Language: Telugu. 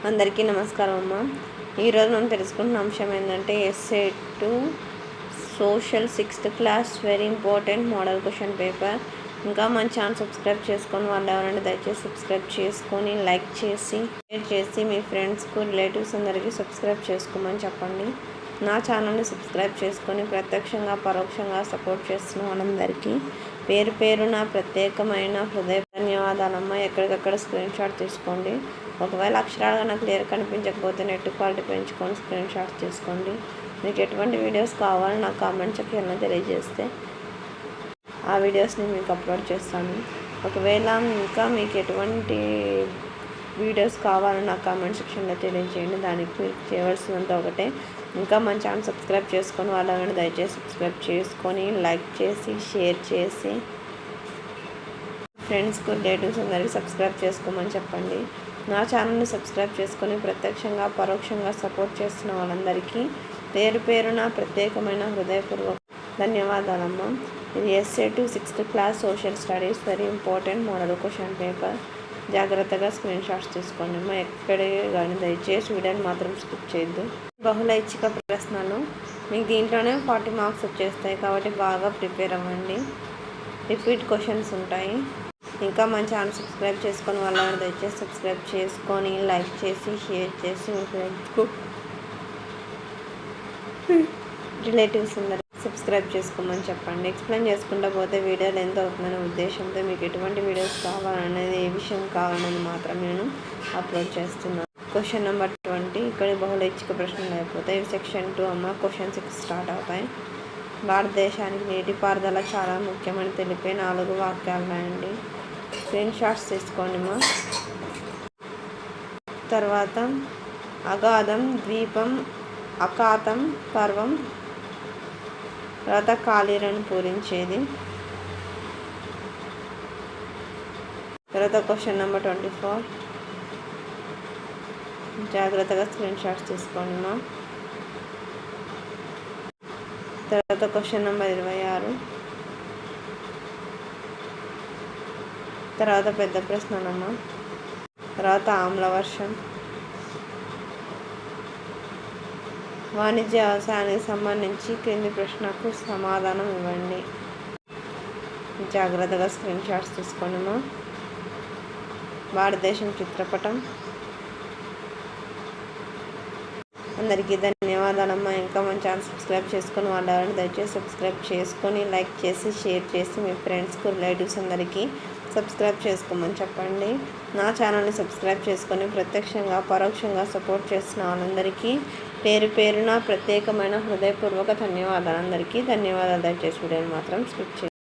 అందరికీ నమస్కారం అమ్మ. ఈరోజు మనం తెలుసుకుంటున్న అంశం ఏంటంటే SA 2 social 6th class very important model question paper. ఇంకా మన ఛానల్ సబ్స్క్రైబ్ చేసుకొని వాళ్ళు ఎవరైనా దయచేసి సబ్స్క్రైబ్ చేసుకొని లైక్ చేసి షేర్ చేసి మీ ఫ్రెండ్స్కు రిలేటివ్స్ అందరికీ సబ్స్క్రైబ్ చేసుకోమని చెప్పండి. నా ఛానల్ని సబ్స్క్రైబ్ చేసుకొని ప్రత్యక్షంగా పరోక్షంగా సపోర్ట్ చేస్తున్న వాళ్ళందరికీ పేరు పేరున ప్రత్యేకమైన హృదయ ధన్యవాదాలమ్మ. ఎక్కడికక్కడ స్క్రీన్ షాట్ తీసుకోండి. ఒకవేళ అక్షరాలుగా నాకు క్లియర్ కనిపించకపోతే నెట్ క్వాలిటీ పెంచుకొని స్క్రీన్ షాట్ తీసుకోండి. మీకు ఎటువంటి వీడియోస్ కావాలో నాకు కామెంట్ సెక్షన్లో తెలియజేస్తే ఆ వీడియోస్ని మీకు అప్లోడ్ చేస్తాను. ఒకవేళ ఇంకా మీకు ఎటువంటి వీడియోస్ కావాలో నాకు కామెంట్ సెక్షన్లో తెలియజేయండి. దానికి మీరు చేయవలసినంత ఒకటే, ఇంకా మన ఛానల్ సబ్స్క్రైబ్ చేసుకొని వాళ్ళని దయచేసి సబ్స్క్రైబ్ చేసుకొని లైక్ చేసి షేర్ చేసి ఫ్రెండ్స్కు రిలేటివ్స్ అందరికీ సబ్స్క్రైబ్ చేసుకోమని చెప్పండి. నా ఛానల్ని సబ్స్క్రైబ్ చేసుకొని ప్రత్యక్షంగా పరోక్షంగా సపోర్ట్ చేస్తున్న వాళ్ళందరికీ పేరు పేరున ప్రత్యేకమైన హృదయపూర్వక ధన్యవాదాలమ్మ. ఇది SA 2 6th class social studies very important model question paper. జాగ్రత్తగా స్క్రీన్ షాట్స్ తీసుకోండి అమ్మ. ఎక్కడే కానీ దయచేసి వీడియోని మాత్రం స్కిప్ చేయొద్దు. బహుళ ఐచ్ఛిక ప్రశ్నలు మీకు దీంట్లోనే 40 మార్క్స్ వచ్చేస్తాయి కాబట్టి బాగా ప్రిపేర్ అవ్వండి. రిపీట్ క్వశ్చన్స్ ఉంటాయి. ఇంకా మన ఛానల్ సబ్స్క్రైబ్ చేసుకొని వాళ్ళని దయచేసి సబ్స్క్రైబ్ చేసుకొని లైక్ చేసి షేర్ చేసి మీ ఫ్రెండ్స్కు రిలేటివ్స్ అందరికీ సబ్స్క్రైబ్ చేసుకోమని చెప్పండి. ఎక్స్ప్లెయిన్ చేసుకుంటూ పోతే వీడియో లెంత్ అవుతుందనే ఉద్దేశంతో మీకు ఎటువంటి వీడియోస్ కావాలనేది ఏ విషయం కావాలనేది మాత్రం నేను అప్లోడ్ చేస్తున్నాను. క్వశ్చన్ నెంబర్ 20 ఇక్కడ బహుళ ఐచ్ఛిక ప్రశ్నలు అయిపోతాయి. సెక్షన్ 2 అమ్మ. క్వశ్చన్ 6 స్టార్ట్ అవుతాయి. భారతదేశానికి నీటిపారుదల చాలా ముఖ్యమని తెలిపే 4 వాక్యాలు రాయండి. స్క్రీన్ షాట్స్ తీసుకోండి మా. తర్వాత అగాధం, ద్వీపం, అఖాతం, పర్వం, తర్వాత ఖాళీలను పూరించేది. తర్వాత క్వశ్చన్ నెంబర్ 24 జాగ్రత్తగా స్క్రీన్ షాట్స్ తీసుకోండి మా. తర్వాత క్వశ్చన్ నెంబర్ 26 తర్వాత పెద్ద ప్రశ్నలమ్మ. తర్వాత ఆమ్లవర్షం. వాణిజ్య వ్యవసాయానికి సంబంధించి క్రింది ప్రశ్నకు సమాధానం ఇవ్వండి. జాగ్రత్తగా స్క్రీన్ షాట్స్ తీసుకోండి మా. భారతదేశం చిత్రపటం. అందరికీ ధన్యవాదాలమ్మా. ఇంకా మన ఛానల్ సబ్స్క్రైబ్ చేసుకొని వాళ్ళు ఎవరైనా దయచేసి సబ్స్క్రైబ్ చేసుకొని లైక్ చేసి షేర్ చేసి మీ ఫ్రెండ్స్కు రిలేటివ్స్ అందరికీ సబ్స్క్రైబ్ చేసుకోమని చెప్పండి. నా ఛానల్ని సబ్స్క్రైబ్ చేసుకొని ప్రత్యక్షంగా పరోక్షంగా సపోర్ట్ చేస్తున్న వాళ్ళందరికీ పేరు పేరున ప్రత్యేకమైన హృదయపూర్వక ధన్యవాదాలు. అందరికీ ధన్యవాదాలు. దయచేసి వీడియోని మాత్రం స్కిప్ చేయండి.